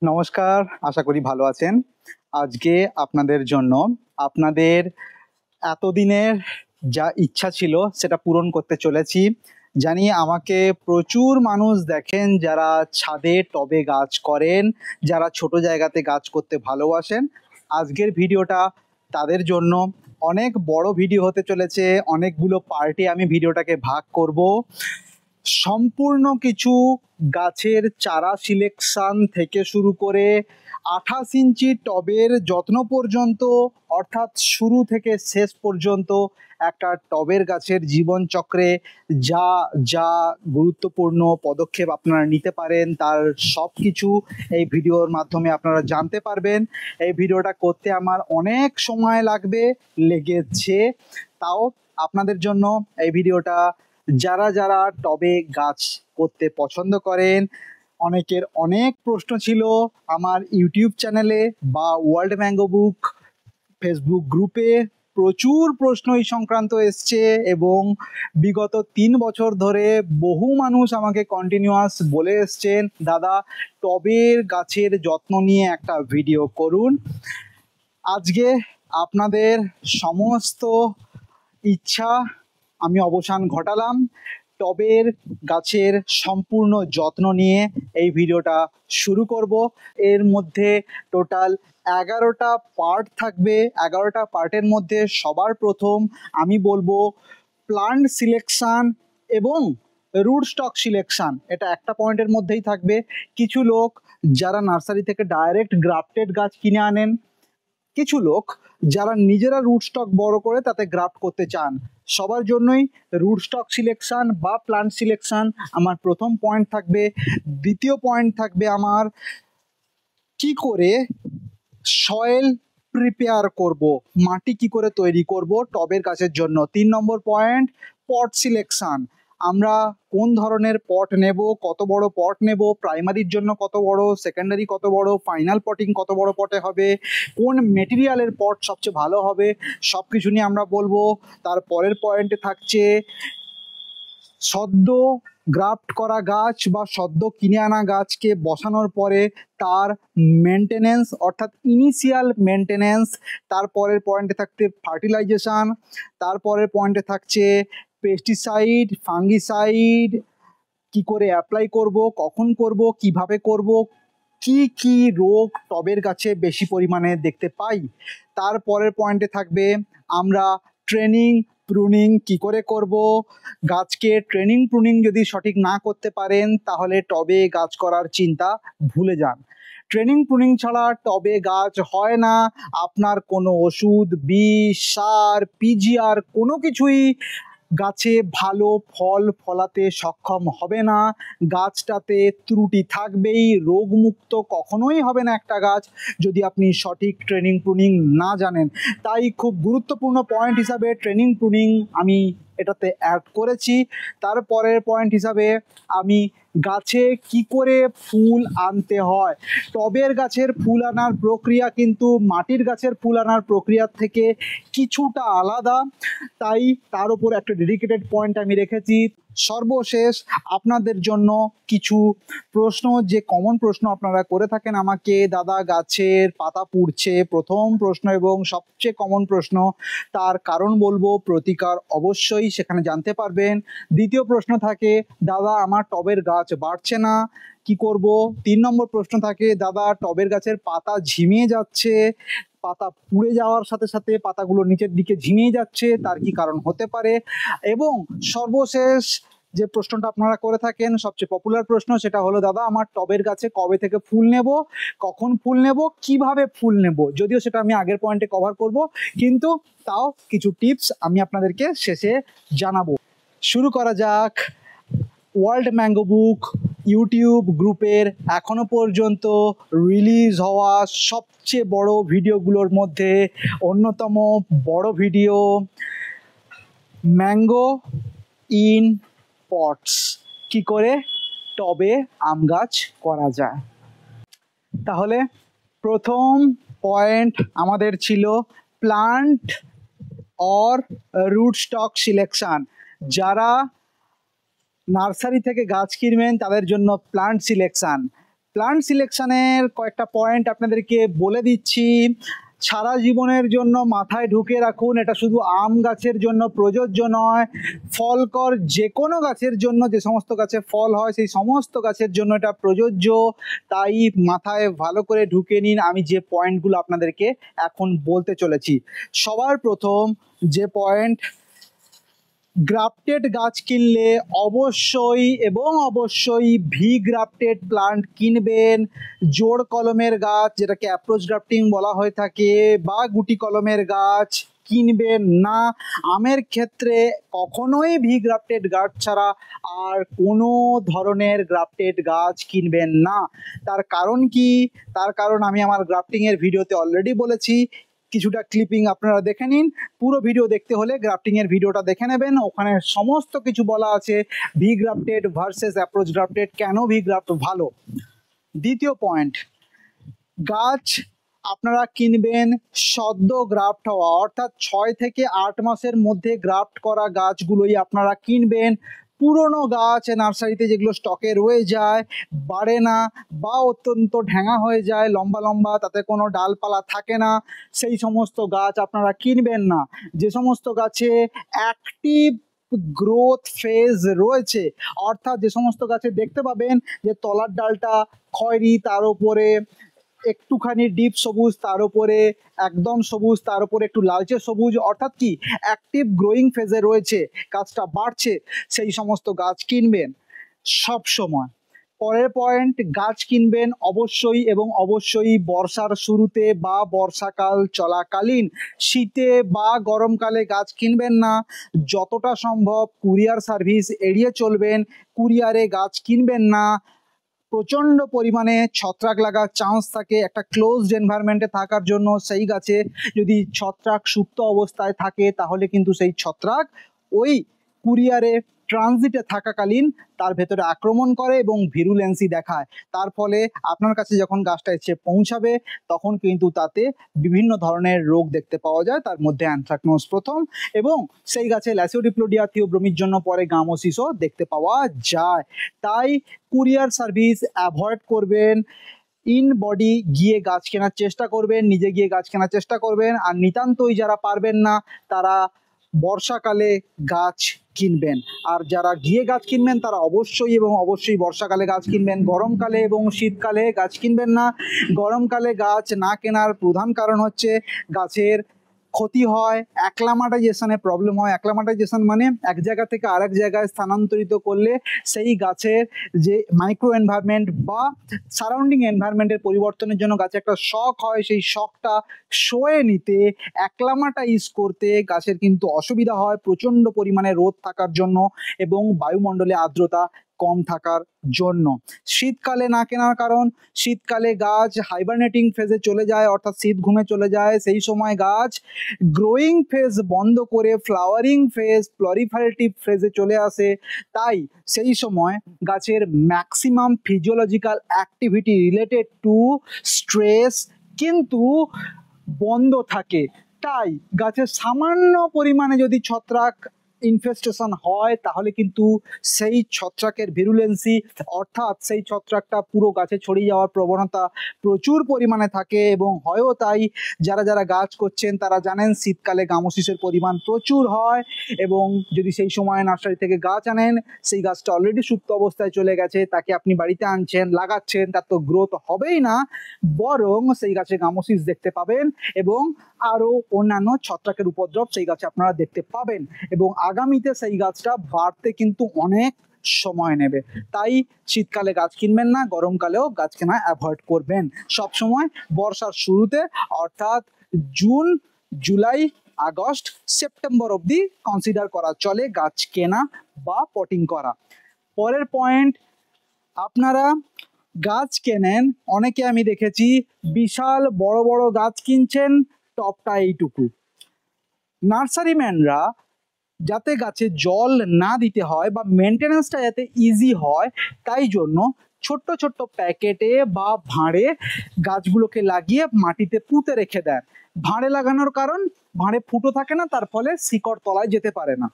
নমস্কার, আশা করি ভালো আছেন। আজকে আপনাদের জন্য আপনাদের এতদিনের যা ইচ্ছা ছিল সেটা পূরণ করতে চলেছি। জানি আমাকে প্রচুর মানুষ দেখেন যারা ছাদে টবে গাছ করেন, যারা ছোট জায়গাতে গাছ করতে ভালোবাসেন। আজকের ভিডিওটা তাদের জন্য অনেক বড় ভিডিও হতে চলেছে। অনেকগুলো পার্টে আমি ভিডিওটাকে ভাগ করব। সম্পূর্ণ কিছু গাছের চারা সিলেকশন থেকে শুরু করে 28 ইঞ্চি টবের যত্ন পর্যন্ত, অর্থাৎ শুরু থেকে শেষ পর্যন্ত একটা টবের গাছের জীবনচক্রে যা যা গুরুত্বপূর্ণ পদক্ষেপ আপনারা নিতে পারেন তার সব কিছু এই ভিডিওর মাধ্যমে আপনারা জানতে পারবেন। এই ভিডিওটা করতে আমার অনেক সময় লেগেছে, তাও আপনাদের জন্য এই ভিডিওটা। যারা যারা টবে গাছ করতে পছন্দ করেন, অনেকের অনেক প্রশ্ন ছিল আমার ইউটিউব চ্যানেলে বা ওয়ার্ল্ড ম্যাঙ্গো বুক ফেসবুক গ্রুপে। প্রচুর প্রশ্ন এই সংক্রান্ত এসছে এবং বিগত 3 বছর ধরে বহু মানুষ আমাকে কন্টিনিউয়াস বলে এসছেন, দাদা টবের গাছের যত্ন নিয়ে একটা ভিডিও করুন। আজকে আপনাদের সমস্ত ইচ্ছা আমি অবসান ঘটালাম। টবের গাছের সম্পূর্ণ যত্ন নিয়ে এই ভিডিওটা শুরু করব। এর মধ্যে টোটাল 11টা পার্ট থাকবে। 11টা পার্টের মধ্যে সবার প্রথম আমি বলবো প্লান্ট সিলেকশন এবং রুট স্টক সিলেকশন। এটা একটা পয়েন্টের মধ্যেই থাকবে। কিছু লোক যারা নার্সারি থেকে ডাইরেক্ট গ্রাফটেড গাছ কিনে আনেন, কিছু লোক যারা নিজেরা রুট স্টক বড় করে তাতে গ্রাফট করতে চান, সবার জন্যই রুট স্টক সিলেকশন বা প্লান্ট সিলেকশন আমার প্রথম পয়েন্ট থাকবে। দ্বিতীয় পয়েন্ট থাকবে আমার কি করে সয়েল প্রিপেয়ার করব, মাটি কি করে তৈরি করব টবের গাছের জন্য। 3 নম্বর পয়েন্ট পট সিলেকশন। আমরা কোন ধরনের পট নেব, কত বড় পট নেব, প্রাইমারির জন্য কত বড়, সেকেন্ডারি কত বড়, ফাইনাল পটিং কত বড় পটে হবে, কোন মেটেরিয়ালের পট সবচেয়ে ভালো হবে, সব কিছু নিয়ে আমরা বলবো। তার পরের পয়েন্টে থাকছে সদ্য গ্রাফট করা গাছ বা সদ্য কিনে আনা গাছকে বসানোর পরে তার মেনটেনেন্স, অর্থাৎ ইনিশিয়াল মেনটেনেন্স। তারপরের পয়েন্টে থাকছে ফার্টিলাইজেশন। তারপরের পয়েন্টে থাকছে পেস্টিসাইড, ফাঙ্গিসাইড কি করে অ্যাপ্লাই করব, কখন করব, কিভাবে করব, কি কি রোগ টবের গাছে বেশি পরিমাণে দেখতে পাই। তারপরের পয়েন্টে থাকবে আমরা ট্রেনিং প্রুনিং কি করে করব। গাছকে ট্রেনিং প্রুনিং যদি সঠিক না করতে পারেন তাহলে টবে গাছ করার চিন্তা ভুলে যান। ট্রেনিং প্রুনিং ছাড়া টবে গাছ হয় না। আপনার কোনো ওষুধ, বিষ, সার, পিজিআর কোনো কিছুই গাছে ভালো ফল ফলাতে সক্ষম হবে না। গাছটাতে ত্রুটি থাকবেই, রোগমুক্ত কখনোই হবে না একটা গাছ যদি আপনি সঠিক ট্রেনিং প্রুনিং না জানেন। তাই খুব গুরুত্বপূর্ণ পয়েন্ট হিসাবে ট্রেনিং প্রুনিং আমি এটাতে অ্যাড করেছি। তারপরের পয়েন্ট হিসাবে আমি গাছে কি করে ফুল আনতে হয়। টবের গাছের ফুল আনার প্রক্রিয়া কিন্তু মাটির গাছের ফুল আনার প্রক্রিয়ার থেকে কিছুটা আলাদা, তাই তার উপর একটা ডেডিকেটেড পয়েন্ট আমি রেখেছি। সর্বশেষ আপনাদের জন্য কিছু প্রশ্ন, যে কমন প্রশ্ন আপনারা করে থাকেন আমাকে, দাদা গাছের পাতা পুড়ছে প্রথম প্রশ্ন এবং সবচেয়ে কমন প্রশ্ন, তার কারণ বলবো, প্রতিকার অবশ্যই সেখানে জানতে পারবেন। দ্বিতীয় প্রশ্ন থাকে, দাদা আমার টবের গাছ বাড়ছে না কি করব। 3 নম্বর প্রশ্ন থাকে, দাদা টবের গাছের পাতা ঝিমিয়ে যাচ্ছে, পাতা পুড়ে যাওয়ার সাথে সাথে পাতাগুলো নিচের দিকে ঝিমিয়ে যাচ্ছে, তার কি কারণ হতে পারে। এবং সর্বশেষ যে প্রশ্নটা আপনারা করে থাকেন, সবচেয়ে পপুলার প্রশ্ন, সেটা হলো, দাদা আমার টবের গাছে কবে থেকে ফুল নেব, কখন ফুল নেব, কিভাবে ফুল নেব। যদিও সেটা আমি আগের পয়েন্টে কভার করব, কিন্তু তাও কিছু টিপস আমি আপনাদেরকে শেষে জানাবো। শুরু করা যাক। ওয়ার্ল্ড ম্যাঙ্গো বুক ইউটিউব গ্রুপের এখনো পর্যন্ত রিলিজ হওয়া সবচেয়ে বড় ভিডিওগুলোর মধ্যে অন্যতম বড় ভিডিও, ম্যাঙ্গো ইন পটস, কি করে টবে আম গাছ করা যায়। তাহলে প্রথম পয়েন্ট আমাদের ছিল plant or root stock selection. যারা নার্সারি থেকে গাছ কিনবেন তাদের জন্য প্লান্ট সিলেকশন। প্লান্ট সিলেকশনের কয়েকটা পয়েন্ট আপনাদেরকে বলে দিচ্ছি, সারা জীবনের জন্য মাথায় ঢুকে রাখুন। এটা শুধু আম গাছের জন্য প্রযোজ্য নয়, ফলকর যে কোনো গাছের জন্য, যে সমস্ত গাছে ফল হয় সেই সমস্ত গাছের জন্য এটা প্রযোজ্য। তাই মাথায় ভালো করে ঢুকে নিন আমি যে পয়েন্টগুলো আপনাদেরকে এখন বলতে চলেছি। সবার প্রথম যে পয়েন্ট, গ্রাফটেড গাছ কিনলে অবশ্যই এবং অবশ্যই ভি গ্রাফটেড প্লান্ট কিনবেন। জোড় কলমের গাছ, যেটাকে অ্যাপ্রোচ গ্রাফটিং বলা হয়ে থাকে, বা গুটি কলমের গাছ কিনবেন না। আমের ক্ষেত্রে কখনোই ভি গ্রাফটেড গাছ ছাড়া আর কোনো ধরনের গ্রাফটেড গাছ কিনবেন না। তার কারণ কি? তার কারণ আমি আমার গ্রাফটিংয়ের ভিডিওতে অলরেডি বলেছি, কিছুটা ক্লিপিং আপনারা দেখে নিন। পুরো ভিডিও দেখতে হলে গ্রাফটিং এর ভিডিওটা দেখে নেবেন, ওখানে সমস্ত কিছু বলা আছে, V grafted versus approach grafted, কেন ভি গ্রাফট ভালো। দ্বিতীয় পয়েন্ট, গাছ আপনারা কিনবেন সদ্য গ্রাফট হওয়া, অর্থাৎ 6 থেকে 8 মাসের মধ্যে গ্রাফট করা গাছগুলোই আপনারা কিনবেন। পুরনো গাছ নার্সারিতে যেগুলো স্টকে রয়ে যায়, বাড়ে না বা অত্যন্ত ঢ্যাঙা হয়ে যায়, লম্বা লম্বা, তাতে কোনো ডালপালা থাকে না, সেই সমস্ত গাছ আপনারা কিনবেন না। যে সমস্ত গাছে অ্যাক্টিভ গ্রোথ ফেজ রয়েছে, অর্থাৎ যে সমস্ত গাছে দেখতে পাবেন যে তলার ডালটা খয়েরি, তার উপরে একটুখানি ডিপ সবুজ, তার উপরে একদম সবুজ, তার উপরে একটু লালচে সবুজ, অর্থাৎ কি অ্যাক্টিভ গ্রোয়িং ফেজে রয়েছে, গাছটা বাড়ছে, সেই সমস্ত গাছ কিনবেন সব সময়। পরের পয়েন্ট, গাছ কিনবেন অবশ্যই এবং অবশ্যই বর্ষার শুরুতে বা বর্ষাকাল চলাকালীন। শীতে বা গরমকালে গাছ কিনবেন না। যতটা সম্ভব কুরিয়ার সার্ভিস এড়িয়ে চলবেন, কুরিয়ারে গাছ কিনবেন না। প্রচণ্ড পরিমাণে ছত্রাক লাগার চান্স থাকে একটা ক্লোজড এনভায়রনমেন্টে থাকার জন্য। সেই গাছে যদি ছত্রাক সুপ্ত অবস্থায় থাকে তাহলে কিন্তু সেই ছত্রাক ওই কুরিয়ারে ট্রানজিটে থাকাকালীন তার ভেতরে আক্রমণ করে এবং ভিরুলেন্সি দেখায়। তার ফলে আপনার কাছে যখন গাছটা এসে পৌঁছাবে তখন কিন্তু তাতে বিভিন্ন ধরনের রোগ দেখতে পাওয়া যায়, তার মধ্যে অ্যানথ্রাকনোজ প্রথম, এবং সেই গাছে ল্যাসিওডিপ্লোডিয়া থিওব্রোমির জন্য পরে গামোসিসও দেখতে পাওয়া যায়। তাই কুরিয়ার সার্ভিস অ্যাভয়েড করবেন, ইন বডি গিয়ে গাছ কেনার চেষ্টা করবেন, নিজে গিয়ে গাছ কেনার চেষ্টা করবেন। আর নিতান্তই যারা পারবেন না তারা বর্ষাকালে গাছ কিনবেন, আর যারা গিয়ে গাছ কিনবেন তারা অবশ্যই এবং অবশ্যই বর্ষাকালে গাছ কিনবেন। গরমকালে এবং শীতকালে গাছ কিনবেন না। গরমকালে গাছ না কেনার প্রধান কারণ হচ্ছে গাছের ক্ষতি হয়, অ্যাক্লামাটাইজেশনে প্রবলেম হয়। অ্যাক্লামাটাইজেশন মানে এক জায়গা থেকে আরেক জায়গায় স্থানান্তরিত করলে সেই গাছের যে মাইক্রো এনভায়রনমেন্ট বা সারাউন্ডিং এনভায়রনমেন্টের পরিবর্তনের জন্য গাছে একটা শক হয়, সেই শকটা সয়ে নিতে, অ্যাক্লামাটাইজ করতে গাছের কিন্তু অসুবিধা হয় প্রচণ্ড পরিমাণে রোদ থাকার জন্য এবং বায়ুমণ্ডলে আর্দ্রতা কম থাকার জন্য। শীতকালে না কেনার কারণ, শীতকালে গাছ হাইবারনেটিং ফেজে চলে যায়, অর্থাৎ শীত ঘুমে চলে যায়। সেই সময় গাছ গ্রোয়িং ফেজ বন্ধ করে ফ্লাওয়ারিং ফেজ, প্লরিফারেটিভ ফেজে চলে আসে। তাই সেই সময় গাছের maximum physiological activity related to stress কিন্তু বন্ধ থাকে। তাই গাছের সামান্য পরিমাণে যদি ছত্রাক ইনফেস্টেশন হয় তাহলে কিন্তু সেই ছত্রাকের ভিরুলেন্সি, অর্থাৎ সেই ছত্রাকটা পুরো গাছে ছড়িয়ে যাওয়ার প্রবণতা প্রচুর পরিমাণে থাকে এবং হয়ও তাই। যারা যারা গাছ করছেন তারা জানেন শীতকালে গামোসিসের পরিমাণ প্রচুর হয় এবং যদি সেই সময় নার্সারি থেকে গাছ আনেন, সেই গাছটা অলরেডি সুপ্ত অবস্থায় চলে গেছে, তাকে আপনি বাড়িতে আনছেন, লাগাচ্ছেন, তার তো গ্রোথ হবেই না, বরং সেই গাছে গামোসিস দেখতে পাবেন এবং আরও অন্যান্য ছত্রাকের উপদ্রব সেই গাছে আপনারা দেখতে পাবেন এবং আগামীতে সেই গাছটা বাড়তে কিন্তু অনেক সময় নেবে। তাই শীতকালে গাছ কিনবেন না, গরমকালেও গাছ কেনা অ্যাভয়েড করবেন। সবসময় বর্ষার শুরুতে, অর্থাৎ জুন, জুলাই, আগস্ট, সেপ্টেম্বর অবধি কনসিডার করা চলে গাছ কেনা বা পটিং করা। পরের পয়েন্ট, আপনারা গাছ কেনেন, অনেকে আমি দেখেছি বিশাল বড় বড় গাছ কিনছেন, টপটা এইটুকু। নার্সারিম্যানরা যাতে গাছে জল না দিতে হয় বা মেনটেন্যান্সটা যাতে ইজি হয়, তাই জন্য ছোট্ট ছোট্ট প্যাকেটে বা ভাঁড়ে গাছগুলোকে লাগিয়ে মাটিতে পুঁতে রেখে দেন। ভাঁড়ে লাগানোর কারণ, ভাঁড়ে ফুটো থাকে না, তার ফলে শিকড় তলায় যেতে পারে না।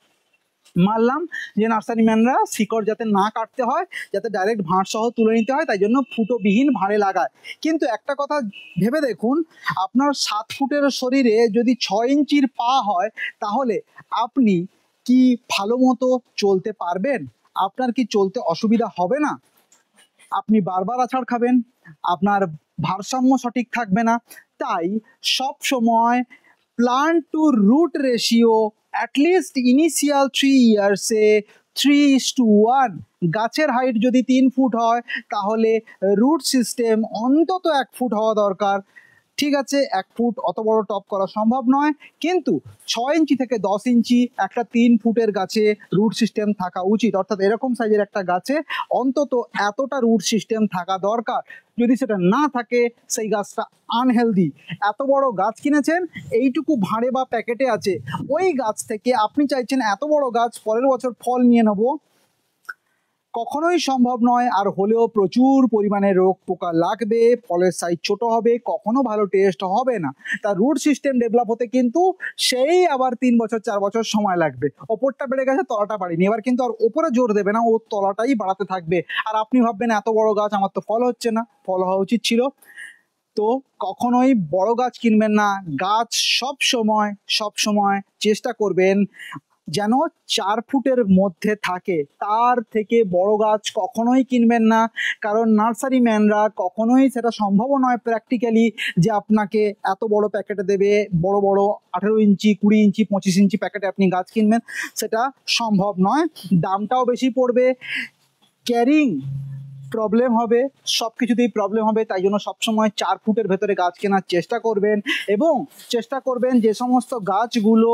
মানলাম যে নার্সারি ম্যানরা শিকড় যাতে না কাটতে হয়, যাতে ডাইরেক্ট ভাঁড় সহ তুলে নিতে হয়, তাই জন্য ফুটোবিহীন ভাঁড়ে লাগায়। কিন্তু একটা কথা ভেবে দেখুন, আপনার 7 ফুটের শরীরে যদি 6 ইঞ্চির পা হয়, তাহলে আপনি কি ভালো মতো চলতে পারবেন? আপনার কি চলতে অসুবিধা হবে না? আপনি বারবার আছাড় খাবেন, আপনার ভারসাম্য সঠিক থাকবে না। তাই সব সময় plant to root ratio at least initial 3 ইয়ার্সে 3:1। গাছের হাইট যদি 3 ফুট হয়, তাহলে রুট সিস্টেম অন্তত 1 ফুট হওয়া দরকার। ঠিক আছে, 1 ফুট অত বড় টপ করা সম্ভব নয়, কিন্তু 6 ইঞ্চি থেকে 10 ইঞ্চি একটা 3 ফুটের গাছে রুট সিস্টেম থাকা উচিত। অর্থাৎ এরকম সাইজের একটা গাছে অন্তত এতটা রুট সিস্টেম থাকা দরকার। যদি সেটা না থাকে, সেই গাছটা আনহেলদি। এত বড় গাছ কিনেছেন, এইটুকু ভাঁড়ে বা প্যাকেটে আছে, ওই গাছ থেকে আপনি চাইছেন এত বড় গাছ পরের বছর ফল নিয়ে নেবো, কখনোই সম্ভব নয়। আর হলেও প্রচুর পরিমাণে রোগ পোকা লাগবে, ফলের সাইজ ছোট হবে, কখনো ভালো টেস্ট হবে না। তার রুট সিস্টেম ডেভেলপ হতে কিন্তু সেই আবার 3 বছর 4 বছর সময় লাগবে। ওপরটা বেড়ে গেছে, তলাটা বাড়েনি, এবার কিন্তু আর ওপরে জোর দেবে না, ও তলাটাই বাড়াতে থাকবে। আর আপনি ভাববেন এত বড় গাছ, আমার তো ফল হচ্ছে না, ফল হওয়া উচিত ছিল। তো কখনোই বড় গাছ কিনবেন না। গাছ সব সময় চেষ্টা করবেন যেন 4 ফুটের মধ্যে থাকে, তার থেকে বড় গাছ কখনোই কিনবেন না। কারণ নার্সারি ম্যানরা কখনোই, সেটা সম্ভব নয় প্র্যাকটিক্যালি, যে আপনাকে এত বড় প্যাকেটে দেবে, বড় বড় 18 ইঞ্চি 20 ইঞ্চি 25 ইঞ্চি প্যাকেটে আপনি গাছ কিনবেন, সেটা সম্ভব নয়। দামটাও বেশি পড়বে, ক্যারিং প্রবলেম হবে, সব কিছুতেই প্রবলেম হবে। তাই জন্য সবসময় 4 ফুটের ভেতরে গাছ কেনার চেষ্টা করবেন, এবং চেষ্টা করবেন যে সমস্ত গাছগুলো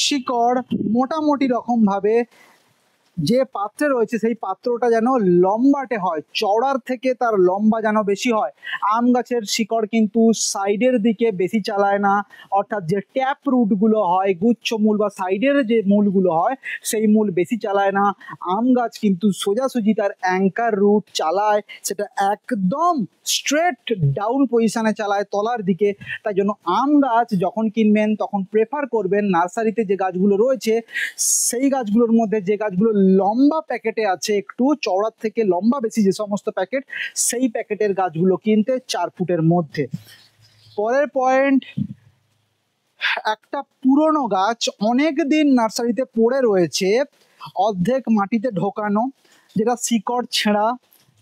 শিকড় মোটামুটি রকমভাবে যে পাত্রে রয়েছে, সেই পাত্রটা যেন লম্বাটে হয়, চওড়ার থেকে তার লম্বা যেন বেশি হয়। আম গাছের শিকড় কিন্তু সাইডের দিকে বেশি চালায় না, অর্থাৎ যে ট্যাপ রুটগুলো হয়, গুচ্ছ মূল বা সাইডের যে মূলগুলো হয়, সেই মূল বেশি চালায় না। আম গাছ কিন্তু সোজাসুজি তার অ্যাঙ্কার রুট চালায়, সেটা একদম স্ট্রেট ডাউন পজিশনে চালায় তলার দিকে। তাই জন্য আম গাছ যখন কিনবেন, তখন প্রেফার করবেন নার্সারিতে যে গাছগুলো রয়েছে, সেই গাছগুলোর মধ্যে যে গাছগুলো লম্বা প্যাকেটে আছে, একটু চওড়ার থেকে লম্বা বেশি যে সমস্ত প্যাকেট, সেই প্যাকেটের গাছগুলো কিনতে 4 ফুটের মধ্যে। পরের পয়েন্ট, একটা পুরনো গাছ অনেক দিন নার্সারিতে পড়ে রয়েছে, অর্ধেক মাটিতে ঢোকানো, যেটা শিকড় ছেঁড়া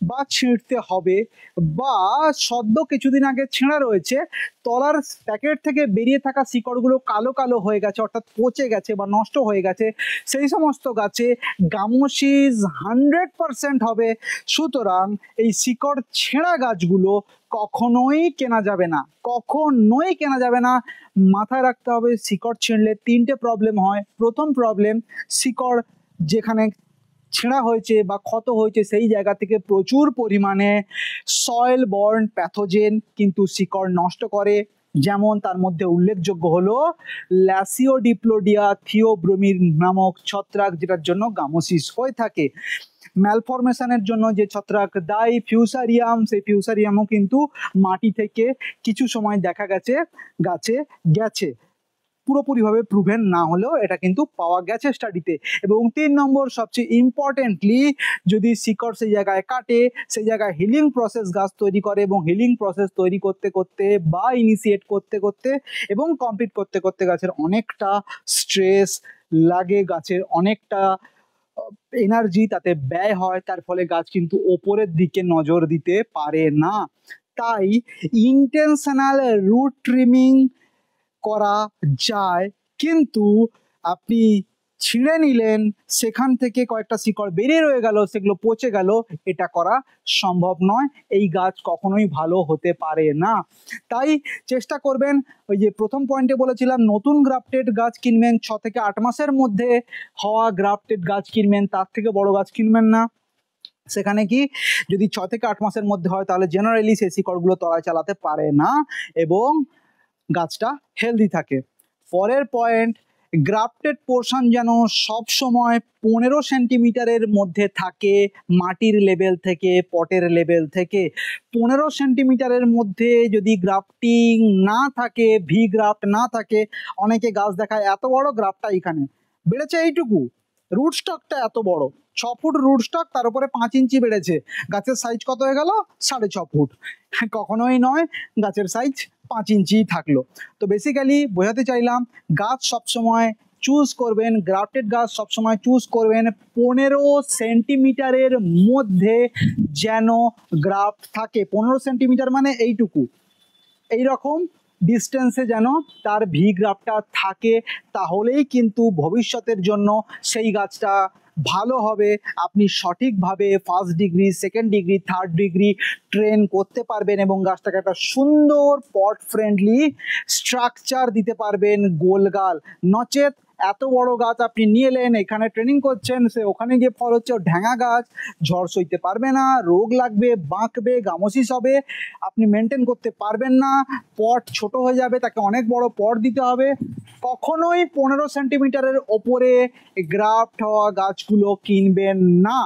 বা ছিঁড়তে হবে, বা সদ্য কিছুদিন আগে ছেঁড়া রয়েছে, তলার প্যাকেট থেকে বেরিয়ে থাকা শিকড়গুলো কালো কালো হয়ে গেছে, অর্থাৎ পচে গেছে বা নষ্ট হয়ে গেছে, সেই সমস্ত গাছে গামোসিস 100% হবে। সুতরাং এই শিকড় ছেঁড়া গাছগুলো কখনোই কেনা যাবে না, কখনোই কেনা যাবে না। মাথায় রাখতে হবে, শিকড় ছিঁড়লে 3টে প্রবলেম হয়। প্রথম প্রবলেম, শিকড় যেখানে ছেঁড়া হয়েছে বা ক্ষত হয়েছে, সেই জায়গা থেকে প্রচুর পরিমাণে সয়েল বর্ন প্যাথোজেন কিন্তু শিকড় নষ্ট করে। যেমন তার মধ্যে উল্লেখযোগ্য হলো ল্যাসিওডিপ্লোডিয়া থিওব্রোমির নামক ছত্রাক, যেটার জন্য গামোসিস হয়ে থাকে। ম্যালফরমেশনের জন্য যে ছত্রাক দায়ী, ফিউসারিয়াম, সেই ফিউসারিয়ামও কিন্তু মাটি থেকে কিছু সময় দেখা গেছে গাছে গেছে, পুরোপুরিভাবে প্রুভেন না হলেও এটা কিন্তু পাওয়া গেছে স্টাডিতে। এবং 3 নম্বর, সবচেয়ে ইম্পর্টেন্টলি, যদি শিকড় সেই জায়গায় কাটে, সেই জায়গায় হিলিং প্রসেস গাছ তৈরি করে, এবং হিলিং প্রসেস তৈরি করতে করতে বা ইনিশিয়েট করতে করতে এবং কমপ্লিট করতে করতে গাছের অনেকটা স্ট্রেস লাগে, গাছের অনেকটা এনার্জি তাতে ব্যয় হয়, তার ফলে গাছ কিন্তু ওপরের দিকে নজর দিতে পারে না। তাই ইন্টেনশনাল রুট ট্রিমিং করা যায়, কিন্তু আপনি ছিঁড়ে নিলেন, সেখান থেকে কয়েকটা শিকড় বেরিয়ে রয়ে গেল, সেগুলো পচে গেল, এটা করা সম্ভব নয়। এই গাছ কখনোই ভালো হতে পারে না। তাই চেষ্টা করবেন, ওই যে প্রথম পয়েন্টে বলেছিলাম, নতুন গ্রাফটেড গাছ কিনবেন, 6 থেকে 8 মাসের মধ্যে হওয়া গ্রাফটেড গাছ কিনবেন, তার থেকে বড় গাছ কিনবেন না। সেখানে কি, যদি 6 থেকে 8 মাসের মধ্যে হয়, তাহলে জেনারেলি সেই শিকড়গুলো তলায় চালাতে পারে না এবং গাছটা হেলদি থাকে। পরের পয়েন্ট, গ্রাফটেড পোর্শন যেন সব সময় 15 সেন্টিমিটারের মধ্যে থাকে মাটির লেভেল থেকে, পটের লেভেল থেকে। 15 সেন্টিমিটারের মধ্যে যদি গ্রাফটিং না থাকে, ভি গ্রাফট না থাকে, অনেকে গাছ দেখায় এত বড়, গ্রাফটটা এখানে বেড়েছে এইটুকু, রুট স্টকটা এত বড়, 6 ফুট রুট স্টক, তার উপরে 5 ইঞ্চি বেড়েছে, গাছের সাইজ কত হয়ে গেল? 6.5 ফুট। কখনোই নয়, গাছের সাইজ 5 ইঞ্চি থাকলো। তো বেসিক্যালি বোঝাতে চাইলাম, গাছ সবসময় চুজ করবেন, গ্রাফটেড গাছ সবসময় চুজ করবেন 15 সেন্টিমিটারের মধ্যে যেন গ্রাফট থাকে। 15 সেন্টিমিটার মানে এইটুকু, এইরকম ডিস্টেন্সে যেন তার ভি গ্রাফটা থাকে, তাহলেই কিন্তু ভবিষ্যতের জন্য সেই গাছটা ভালো হবে। আপনি সঠিকভাবে first degree, second degree, third degree train করতে পারবেন এবং গাছটাকে একটা সুন্দর পট ফ্রেন্ডলি স্ট্রাকচার দিতে পারবেন গোলগাল। নচেত এত বড় গাছ আপনি নিয়ে এলেন, এখানে ট্রেনিং করছেন, সে ওখানে গিয়ে ফল হচ্ছে ঢ্যাঙা গাছ, ঝড় সইতে পারবে না, রোগ লাগবে, বাঁকবে, গামোসিস হবে, আপনি মেনটেন করতে পারবেন না, পট ছোট হয়ে যাবে, তাকে অনেক বড় পট দিতে হবে। কখনোই 15 সেন্টিমিটারের ওপরে গ্রাফট হওয়া গাছগুলো কিনবেন না,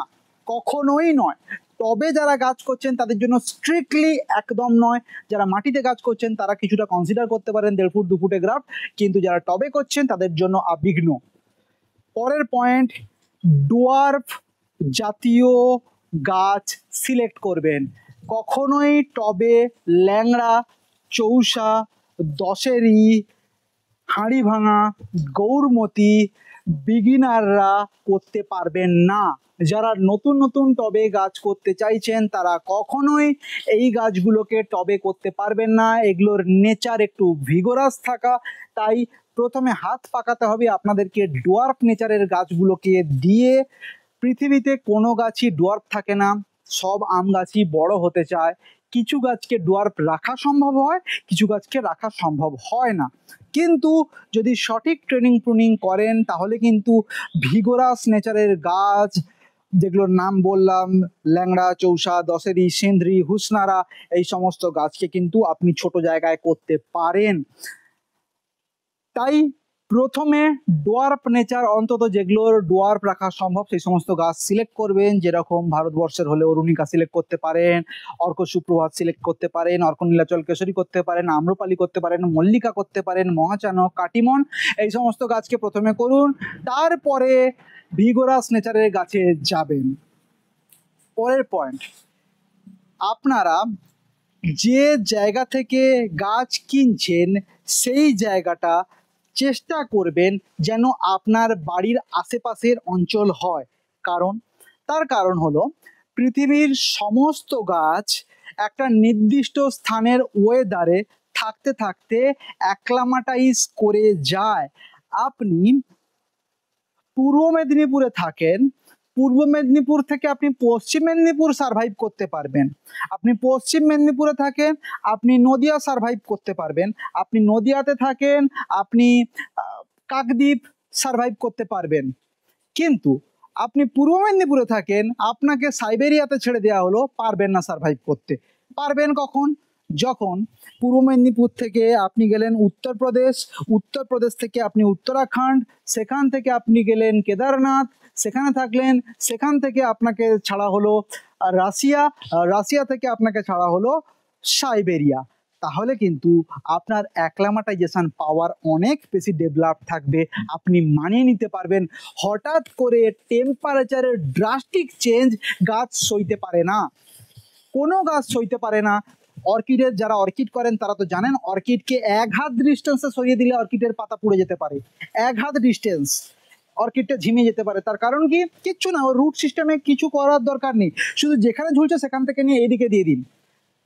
কখনোই নয়। টবে যারা গাছ করছেন তাদের জন্য স্ট্রিক্টলি একদম নয়, যারা মাটিতে গাছ করছেন তারা কিছুটা কনসিডার করতে পারেন 1.5 ফুট 2 ফুটে গ্রাফট, কিন্তু যারা টবে করছেন তাদের জন্য আবিঘ্ন। পরের পয়েন্ট, ডোয়ার্ফ জাতীয় গাছ সিলেক্ট করবেন। কখনোই টবে ল্যাংড়া, চৌসা, দশেরি, হাঁড়ি ভাঙা, গৌরমতি বিগিনাররা করতে পারবেন না। যারা নতুন নতুন টবে গাছ করতে চাইছেন তারা কখনোই এই গাছগুলোকে টবে করতে পারবেন না। এগুলোর নেচার একটু ভিগোরাস থাকা, তাই প্রথমে হাত পাকাতে হবে আপনাদেরকে ডোয়ার্ফ নেচারের গাছগুলোকে দিয়ে। পৃথিবীতে কোনো গাছই ডোয়ার্ফ থাকে না, সব আম গাছই বড় হতে চায়। কিছু গাছকে ডোয়ার্ফ রাখা সম্ভব হয়, কিছু গাছকে রাখা সম্ভব হয় না, কিন্তু যদি সঠিক ট্রেনিং প্রুনিং করেন তাহলে কিন্তু ভিগোরাস নেচারের গাছ, যেগুলোর নাম বললাম, ল্যাংড়া, চৌসা, দশেরি, সিন্ধ্রি, হুসনারা, এই সমস্ত গাছকে কিন্তু আপনি ছোট জায়গায় করতে পারেন। তাই প্রথমে ডোয়ার্ফ নেচার, অন্তত যেগুলোর ডোয়ার্ফ রাখা সম্ভব সেই সমস্ত গাছ সিলেক্ট করবেন। যেরকম ভারতবর্ষের হলে অরুণিকা সিলেক্ট করতে পারেন, অর্ক সুপ্রভাত সিলেক্ট করতে পারেন, অর্ক নীলাচল কেশরী করতে পারেন, আম্রপালি করতে পারেন, মল্লিকা করতে পারেন, মহাচানক, কাটিমন, এই সমস্ত গাছকে প্রথমে করুন, তারপরে ভিগোরাস নেচারের গাছে যাবেন। পরের পয়েন্ট, আপনারা যে জায়গা থেকে গাছ কিনছেন সেই জায়গাটা চেষ্টা করবেন যেন আপনার বাড়ির আশেপাশের অঞ্চল হয়। তার কারণ হলো, পৃথিবীর সমস্ত গাছ একটা নির্দিষ্ট স্থানের ওয়েদারে থাকতে থাকতে অ্যাক্লামাটাইজ করে যায়। আপনি পূর্ব মেদিনীপুরে থাকেন, পূর্ব মেদিনীপুর থেকে আপনি পশ্চিম মেদিনীপুর সার্ভাইভ করতে পারবেন। আপনি পশ্চিম মেদিনীপুরে থাকেন, আপনি নদিয়া সার্ভাইভ করতে পারবেন। আপনি নদিয়াতে থাকেন, আপনি কাকদ্বীপ সার্ভাইভ করতে পারবেন। কিন্তু আপনি পূর্ব মেদিনীপুরে থাকেন, আপনাকে সাইবেরিয়াতে ছেড়ে দেওয়া হলো, পারবেন না সার্ভাইভ করতে। পারবেন কখন? যখন পূর্ব মেদিনীপুর থেকে আপনি গেলেন উত্তরপ্রদেশ, উত্তরপ্রদেশ থেকে আপনি উত্তরাখণ্ড, সেখান থেকে আপনি গেলেন কেদারনাথ, সেখানে থাকলেন, সেখান থেকে আপনাকে ছাড়া হলো রাশিয়া, রাশিয়া থেকে আপনাকে ছাড়া হলো সাইবেরিয়া। তাহলে কিন্তু আপনার অ্যাক্লামাটাইজেশন পাওয়ার অনেক বেশি ডেভেলপ থাকবে, আপনি মানিয়ে নিতে পারবেন। হঠাৎ করে টেম্পারেচারের ড্রাস্টিক চেঞ্জ গাছ সইতে পারে না, কোনো গাছ সইতে পারে না। অর্কিডের যারা অর্কিড করেন তারা তো জানেন, অর্কিডকে 1 হাত ডিস্টেন্সে সরিয়ে দিলে অর্কিডের পাতা পুড়ে যেতে পারে। 1 হাত ডিস্টেন্স অর্কিডটা ঝিমিয়ে যেতে পারে। তার কারণ কি? কিচ্ছু না, ওর রুট সিস্টেমে কিছু করার দরকার নেই, শুধু যেখানে ঝুলছে সেখান থেকে নিয়ে এদিকে দিয়ে দিন।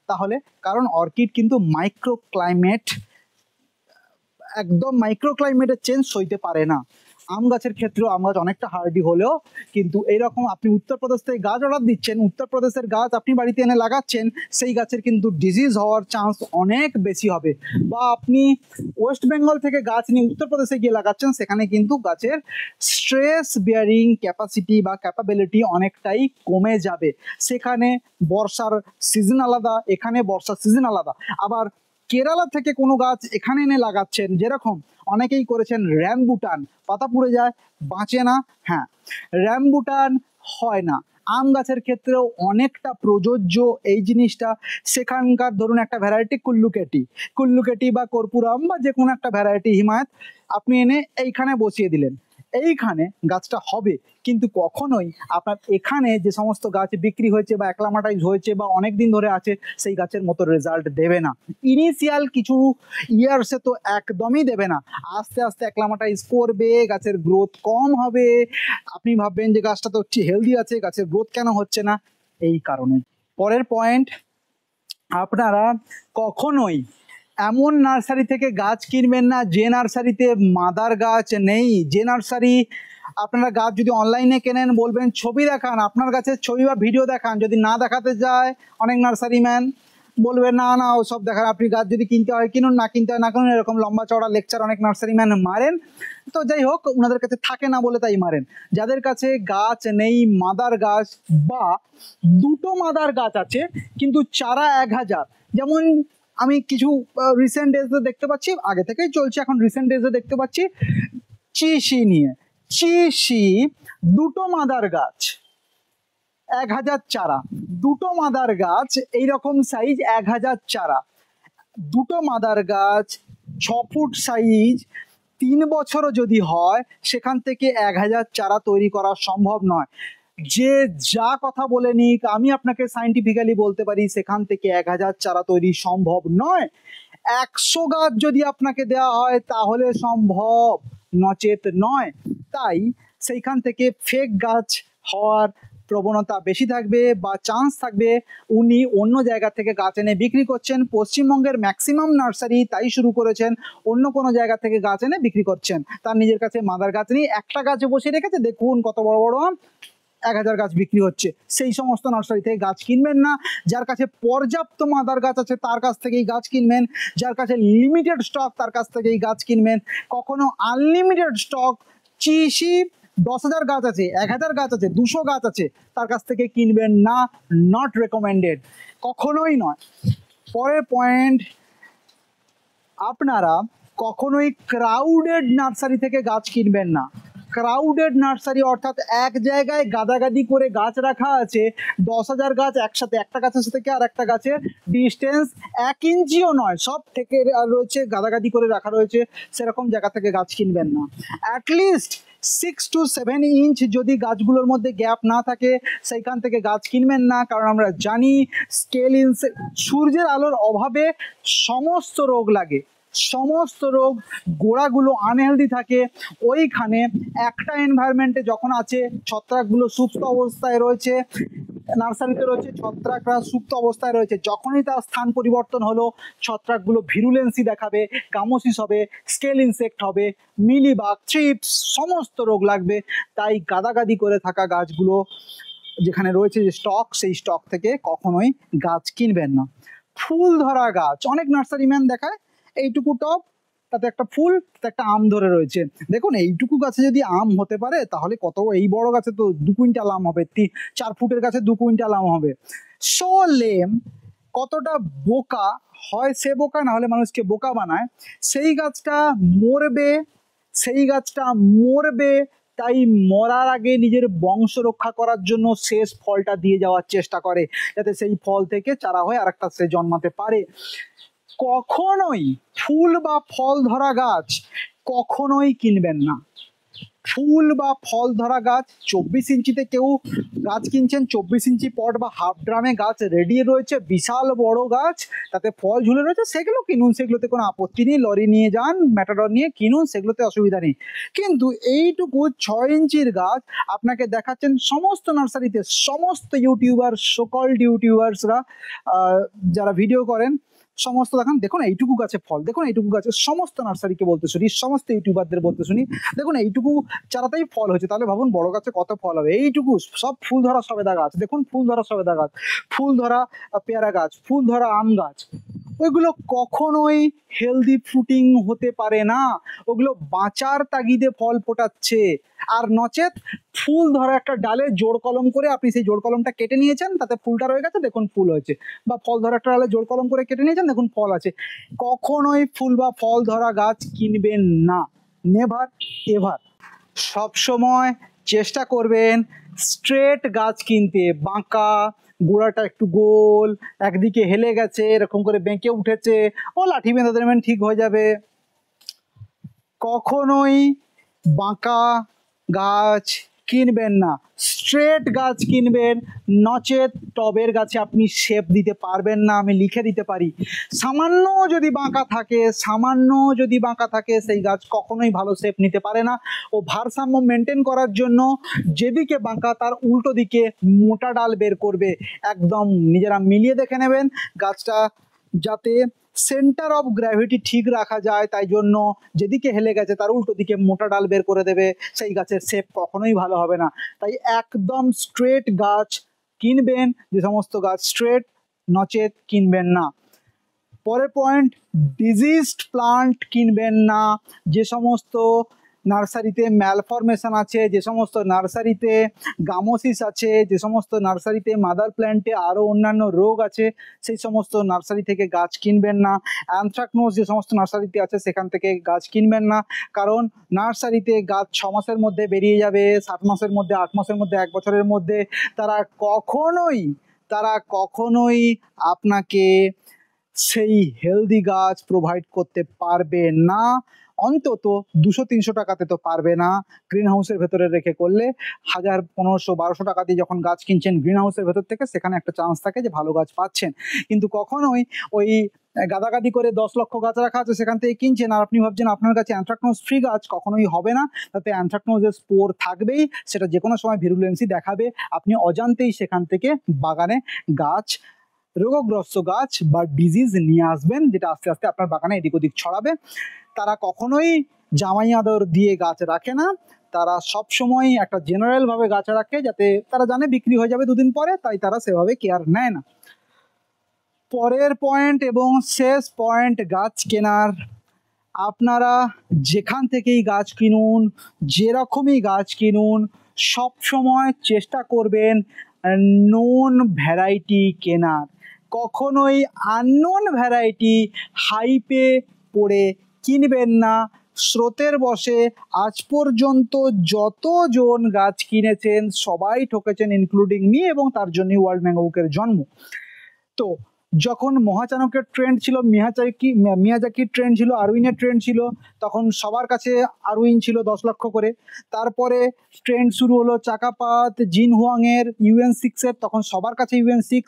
তাহলে কারণ অর্কিড কিন্তু মাইক্রো ক্লাইমেট, একদম মাইক্রো ক্লাইমেটের চেঞ্জ সইতে পারে না। আম গাছের ক্ষেত্রেও আম গাছ অনেকটা হার্ডি হলেও কিন্তু এইরকম আপনি উত্তরপ্রদেশ থেকে গাছ অর্ডার দিচ্ছেন, উত্তরপ্রদেশের গাছ আপনি বাড়িতে এনে লাগাচ্ছেন, সেই গাছের কিন্তু ডিজিজ হওয়ার চান্স অনেক বেশি হবে। বা আপনি ওয়েস্ট বেঙ্গল থেকে গাছ নিয়ে উত্তরপ্রদেশে গিয়ে লাগাচ্ছেন, সেখানে কিন্তু গাছের স্ট্রেস বিয়ারিং ক্যাপাসিটি বা ক্যাপাবিলিটি অনেকটাই কমে যাবে। সেখানে বর্ষার সিজন আলাদা, এখানে বর্ষার সিজন আলাদা। আবার কেরালা থেকে কোনো গাছ এখানে এনে লাগাচ্ছেন, যেরকম অনেকেই করেছেন র্যাম্বুটান, পাতা পুড়ে যায়, বাঁচে না। হ্যাঁ, র্যাম্বুটান হয় না। আম গাছের ক্ষেত্রেও অনেকটা প্রযোজ্য এই জিনিসটা। সেখানকার ধরুন একটা ভ্যারাইটি কুল্লুকেটি বা কর্পূরাম বা যে কোনো একটা ভ্যারাইটি হিমায়ত আপনি এনে এইখানে বসিয়ে দিলেন, এইখানে গাছটা হবে, কিন্তু কখনোই আপনার এখানে যে সমস্ত গাছ বিক্রি হয়েছে বা অ্যাক্লামাটাইজ হয়েছে বা অনেক দিন ধরে আছে সেই গাছের মতো রেজাল্ট দেবে না। ইনিশিয়াল কিছু ইয়ার্সে তো একদমই দেবে না, আস্তে আস্তে অ্যাক্লামাটাইজ করবে, গাছের গ্রোথ কম হবে। আপনি ভাববেন যে গাছটা তো হেলদি আছে, গাছের গ্রোথ কেন হচ্ছে না? এই কারণে। পরের পয়েন্ট, আপনারা কখনোই এমন নার্সারি থেকে গাছ কিনবেন না যে নার্সারিতে মাদার গাছ নেই। যে নার্সারি আপনারা গাছ যদি অনলাইনে কেনেন বলবেন ছবি দেখান, আপনার গাছের ছবি বা ভিডিও দেখান, যদি না দেখাতে যায় অনেক নার্সারি ম্যান বলবে না না ও সব দেখান, আপনি গাছ যদি কিনতে হয় কিনুন, না কিনতে হয় না কিনুন, এরকম লম্বা চড়া লেকচার অনেক নার্সারি ম্যান মারেন। তো যাই হোক, ওনাদের কাছে থাকে না বলে তাই মারেন। যাদের কাছে গাছ নেই মাদার গাছ বা দুটো মাদার গাছ আছে কিন্তু চারা 1000, যেমন আমি কিছু রিসেন্ট ডেজে দেখতে পাচ্ছি, আগে থেকেই চলছে, এখন রিসেন্ট ডেজে দেখতে পাচ্ছি চিশি নিয়ে, চিশি দুটো মাদার গাছ 1000 চারা, দুটো মাদার গাছ এইরকম সাইজ 1000 চারা, দুটো মাদার গাছ 6 ফুট সাইজ, 3 বছরও যদি হয় সেখান থেকে 1000 চারা তৈরি করা সম্ভব নয়। যে যা কথা বলে নিক, আমি আপনাকে সাইন্টিফিক্যালি বলতে পারি সেখান থেকে 1000 চারা তৈরি সম্ভব নয়। 100 গাছ যদি আপনাকে দেওয়া হয় তাহলে সম্ভব, নচেত নয়। তাই সেইখান থেকে ফেক গাছ হওয়ার প্রবণতা বেশি থাকবে বা চান্স থাকবে। উনি অন্য জায়গা থেকে গাছ এনে বিক্রি করছেন, পশ্চিমবঙ্গের ম্যাক্সিমাম নার্সারি তাই শুরু করেছেন, অন্য কোনো জায়গা থেকে গাছ এনে বিক্রি করছেন। তার নিজের কাছে মাদার গাছ নেই, একটা গাছে বসে রেখেছে, দেখুন কত বড় বড় আম, 1000 গাছ বিক্রি হচ্ছে। সেই সমস্ত নার্সারি থেকে গাছ কিনবেন না। যার কাছে পর্যাপ্ত মাদার গাছ আছে তার কাছ থেকেই গাছ কিনবেন, যার কাছে লিমিটেড স্টক তার কাছ থেকেই গাছ কিনবেন। কখনো আনলিমিটেড স্টক চিশি 10,000 গাছ আছে, 1000 গাছ আছে, 200 গাছ আছে, তার কাছ থেকে কিনবেন না, নট রেকমেন্ডেড, কখনোই নয়। পরের পয়েন্ট, আপনারা কখনোই ক্রাউডেড নার্সারি থেকে গাছ কিনবেন না। ক্রাউডেড নার্সারি অর্থাৎ এক জায়গায় গাদাগাদি করে গাছ রাখা আছে, 10,000 গাছ একসাথে, একটা গাছের থেকে আর একটা গাছের ডিস্টেন্স 1 ইঞ্চিও নয়, সব থেকে রয়েছে গাদাগাদি করে রাখা রয়েছে, সেরকম জায়গা থেকে গাছ কিনবেন না। অ্যাটলিস্ট 6 to 7 ইঞ্চ যদি গাছগুলোর মধ্যে গ্যাপ না থাকে সেইখান থেকে গাছ কিনবেন না। কারণ আমরা জানি স্কেল সূর্যের আলোর অভাবে সমস্ত রোগ লাগে, সমস্ত রোগ, গোড়াগুলো আনহেলদি থাকে। ওইখানে একটা এনভায়রনমেন্টে যখন আছে, ছত্রাকগুলো সুপ্ত অবস্থায় রয়েছে, নার্সারিতে রয়েছে ছত্রাকরা সুপ্ত অবস্থায় রয়েছে, যখনই তার স্থান পরিবর্তন হলো ছত্রাকগুলো ভিরুলেন্সি দেখাবে, গামোসিস হবে, স্কেল ইনসেক্ট হবে, মিলিবাগ, থ্রিপস, সমস্ত রোগ লাগবে। তাই গাদাগাদি করে থাকা গাছগুলো যেখানে রয়েছে যে স্টক, সেই স্টক থেকে কখনোই গাছ কিনবেন না। ফুল ধরা গাছ অনেক নার্সারি ম্যান দেখায়, এইটুকু টব, তাতে একটা ফুল, তাতে একটা আম ধরে রয়েছে। দেখুন এইটুকু গাছে যদি আম হতে পারে তাহলে কত, এই বড় গাছে তো 2 কুইন্টাল আম হবে, 4 ফুটের গাছে 2 কুইন্টাল আম হবে। সো লেম, কতটা বোকা হয় সে, বোকা না হলে মানুষকে বোকা বানায়। সেই গাছটা মরবে, সেই গাছটা মরবে, তাই মরার আগে নিজের বংশ রক্ষা করার জন্য শেষ ফলটা দিয়ে যাওয়ার চেষ্টা করে, যাতে সেই ফল থেকে চারা হয়ে আরেকটা সে জন্মাতে পারে। কখনোই ফুল বা ফল ধরা গাছ কখনোই কিনবেন না। ফুল বা ফল ধরা গাছ 24 ইঞ্চিতে কেউ গাছ কিনছেন, 24 ইঞ্চি পট বা হাফ ড্রামে গাছ রেডি রয়েছে, বিশাল বড় গাছ, তাতে ফল ঝুলে রয়েছে, সেগুলো কিনুন, সেগুলোতে কোনো আপত্তি নেই, লরি নিয়ে যান, ম্যাটাডর নিয়ে কিনুন, সেগুলোতে অসুবিধা নেই। কিন্তু এইটুকু 6 ইঞ্চির গাছ আপনাকে দেখাচ্ছেন সমস্ত নার্সারিতে, সমস্ত ইউটিউবার, সকল্ড ইউটিউবার্সরা যারা ভিডিও করেন সমস্ত দেখান, দেখুন এইটুকু গাছে ফল, দেখুন এইটুকু গাছে, সমস্ত নার্সারিকে বলতে শুনি, সমস্ত ইউটিউবারদের বলতে শুনি, দেখুন এইটুকু চারাতেই ফল হয়েছে, তাহলে ভাবুন বড় গাছে কত ফল হবে। এইটুকু সব ফুল ধরা সবেদা গাছ, দেখুন ফুল ধরা সবেদা গাছ, ফুল ধরা পেয়ারা গাছ, ফুল ধরা আম গাছ, ওইগুলো কখনোই হেলদি ফ্রুটিং হতে পারে না, ওগুলো বাঁচার তাগিদে ফল ফোটাচ্ছে। আর নচেত ফুল ধরা একটা ডালে জোড় কলম করে আপনি সেই জোড় কলমটা কেটে নিয়েছেন, তাতে ফুলটা রয়ে গেছে, দেখুন ফুল হয়েছে, বা ফল ধরা একটা ডালে জোড় কলম করে কেটে নিয়েছেন, দেখুন ফল আছে। কখনোই ফুল বা ফল ধরা গাছ কিনবেন না, নেভার এভার। সবসময় চেষ্টা করবেন স্ট্রেট গাছ কিনতে, বাঁকা, গোড়াটা একটু গোল, একদিকে হেলে গেছে, এরকম করে বেঁকে উঠেছে, ও লাঠি বেঁধে দেবেন ঠিক হয়ে যাবে। কখনোই বাঁকা গাছ কিনবেন না, স্ট্রেট গাছ কিনবেন, নচেত টবের গাছে আপনি শেপ দিতে পারবেন না। আমি লিখে দিতে পারি, সামান্য যদি বাঁকা থাকে সেই গাছ কখনোই ভালো শেপ নিতে পারে না। ও ভারসাম্য মেনটেন করার জন্য যেদিকে বাঁকা তার উল্টো দিকে মোটা ডাল বের করবে। একদম নিজেরা মিলিয়ে দেখে নেবেন গাছটা যাতে সেন্টার অফ গ্র্যাভিটি ঠিক রাখা যায়, তাই জন্য যেদিকে হেলে গেছে তার উল্টো দিকে মোটা ডাল বের করে দেবে, সেই গাছের শেপ কখনোই ভালো হবে না। তাই একদম স্ট্রেট গাছ কিনবেন, যে সমস্ত গাছ স্ট্রেট, নচেত কিনবেন না। পরের পয়েন্ট, ডিজিজড প্লান্ট কিনবেন না। যে সমস্ত নার্সারিতে ম্যালফরমেশন আছে, যে সমস্ত নার্সারিতে গামোসিস আছে, যে সমস্ত নার্সারিতে মাদার প্ল্যান্টে আরও অন্যান্য রোগ আছে, সেই সমস্ত নার্সারি থেকে গাছ কিনবেন না। অ্যানথ্রাকনোজ যে সমস্ত নার্সারিতে আছে সেখান থেকে গাছ কিনবেন না, কারণ নার্সারিতে গাছ 6 মাসের মধ্যে বেরিয়ে যাবে, 7 মাসের মধ্যে, 8 মাসের মধ্যে, 1 বছরের মধ্যে। তারা কখনোই আপনাকে সেই হেলদি গাছ প্রোভাইড করতে পারবে না। অন্তত 200-300 টাকাতে তো পারবে না। গ্রিন হাউসের ভেতরে রেখে করলে 1000, 1500, 1200 টাকা দিয়ে যখন গাছ কিনছেন গ্রিন হাউসের ভেতর থেকে, সেখানে একটা চান্স থাকে যে ভালো গাছ পাচ্ছেন। কিন্তু কখনোই ওই গাদাগাদি করে 10 লক্ষ গাছ রাখা আছে সেখান থেকে কিনছেন আর আপনি ভাবছেন আপনার কাছে অ্যানথ্রাকনোজ ফ্রি গাছ, কখনোই হবে না। তাতে অ্যানথ্রাকনোজের স্পোর থাকবেই, সেটা যে কোনো সময় ভিরুলেন্সি দেখাবে। আপনি অজান্তেই সেখান থেকে বাগানে গাছ, রোগগ্রস্ত গাছ বা ডিজিজ নিয়ে আসবেন, যেটা আস্তে আস্তে আপনার বাগানে এদিক ওদিক ছড়াবে। তারা কখনোই জামাই আদর দিয়ে গাছ রাখে না, তারা সবসময় একটা জেনারেলভাবে গাছ রাখে, যাতে তারা জানে বিক্রি হয়ে যাবে 2 দিন পরে, তাই তারা সেভাবে কেয়ার নেয় না। পরের পয়েন্ট এবং শেষ পয়েন্ট, গাছ কেনার। আপনারা যেখান থেকেই গাছ কিনুন, যেরকমই গাছ কিনুন, সব সময় চেষ্টা করবেন নোন ভ্যারাইটি কেনার। কখনোই আননোন ভ্যারাইটি হাইপে পড়ে কিনবেন না। স্রোতের বসে আজ পর্যন্ত যতজন গাছ কিনেছেন সবাই ঠকেছেন, ইনক্লুডিং মি, এবং তার জন্যই ওয়ার্ল্ড ম্যাঙ্গো বুকের জন্ম। তো যখন মহাচাণক্যের ট্রেন্ড ছিল, মিয়াজাকির ট্রেন্ড ছিল, আরউইনের ট্রেন্ড ছিল, তখন সবার কাছে আরউইন ছিল 10 লক্ষ করে। তারপরে ট্রেন্ড শুরু হলো চাকাপাত, জিন হুয়াংয়ের, UN6-এর, তখন সবার কাছে UN6।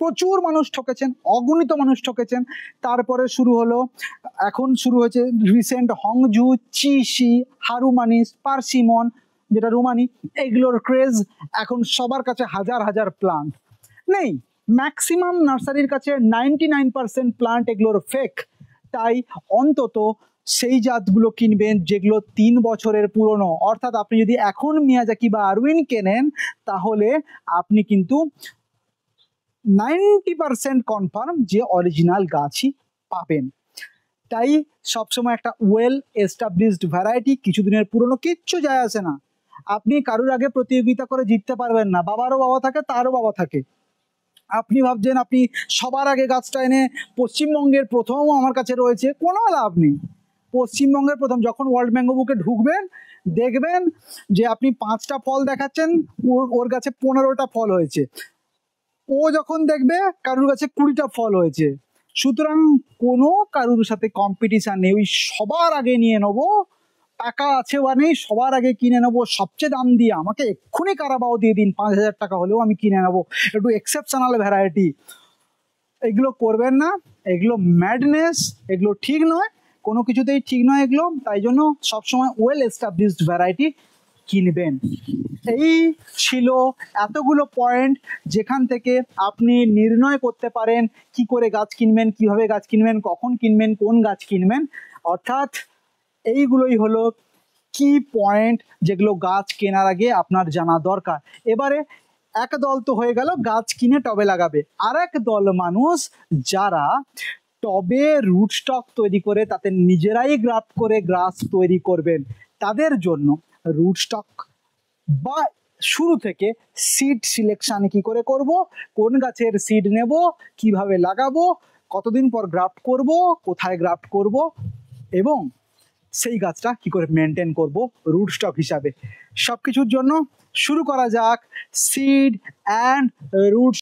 প্রচুর মানুষ ঠকেছেন, অগণিত মানুষ ঠকেছেন। তারপরে এখন শুরু হয়েছে রিসেন্ট হংজু, চিশি, হারুমানিস, পার্সিমন যেটা রোমানি, এগুলোর ক্রেজ। এখন সবার কাছে হাজার হাজার প্লান্ট নেই, ম্যাক্সিমাম নার্সারির কাছে 99% প্লান্ট এগুলোর ফেক। তাই অন্তত সেই জাতগুলো কিনবেন যেগুলো 3 বছরের পুরনো। অর্থাৎ আপনি যদি এখন মিয়াজাকি বা আরউইন কেনেন, তাহলে আপনি কিন্তু 90% কনফার্ম যে অরিজিনাল গাছই পাবেন। তাই সবসময় একটা ওয়েল এস্টাবলিশড ভ্যারাইটি, কিছুদিনের পুরনো, কিচ্ছু যায় আসে না। আপনি কারুর আগে প্রতিযোগিতা করে জিততে পারবেন না, বাবারও বাবা থাকে, তারও বাবা থাকে। আপনি ভাবছেন আপনি সবার আগে গাছটা এনে পশ্চিমবঙ্গের প্রথম আমার কাছে রয়েছে, কোনো লাভ নেই। পশ্চিমবঙ্গের প্রথম, যখন ওয়ার্ল্ড ম্যাঙ্গো বুকে ঢুকবেন দেখবেন যে আপনি 5টা ফল দেখাচ্ছেন, ওর গাছে 15টা ফল হয়েছে। ও যখন দেখবে কারুর কাছে 20টা ফল হয়েছে। সুতরাং কোনো কারুর সাথে কম্পিটিশান নেই, ওই সবার আগে নিয়ে নেবো, টাকা আছে বা নেই সবার আগে কিনে নেবো সবচেয়ে দাম দিয়ে, আমাকে এক্ষুনি কারাবাও দিয়ে দিন, 5000 টাকা হলেও আমি কিনে নেবো, একটু এক্সেপশনাল ভ্যারাইটি। এগুলো করবেন না, এগুলো ম্যাডনেস, এগুলো ঠিক নয়, কোনো কিছুতেই ঠিক নয় এগুলো। তাই জন্য সবসময় ওয়েল এস্টাবলিশড ভ্যারাইটি কিনবেন। এই ছিল এতগুলো পয়েন্ট যেখান থেকে আপনি নির্ণয় করতে পারেন কি করে গাছ কিনবেন, কিভাবে গাছ কিনবেন, কখন কিনবেন, কোন গাছ কিনবেন। অর্থাৎ এইগুলোই হলো কি পয়েন্ট যেগুলো গাছ কেনার আগে আপনার জানা দরকার। এবারে এক দল তো হয়ে গেল গাছ কিনে টবে লাগাবে, আর এক দল মানুষ যারা টবে রুট স্টক তৈরি করে তাতে নিজেরাই গ্রাফট করে গাছ তৈরি করবেন। তাদের জন্য রুট স্টক বা শুরু থেকে সিড সিলেকশন কি করে করব, কোন গাছের সিড নেব, কিভাবে লাগাবো, কতদিন পর গ্রাফট করব, কোথায় গ্রাফট করব, এবং সেই গাছটা কি করে মেনটেন করব রুট স্টক হিসাবে, সব কিছুর জন্য শুরু করা যাক সিড অ্যান্ড রুট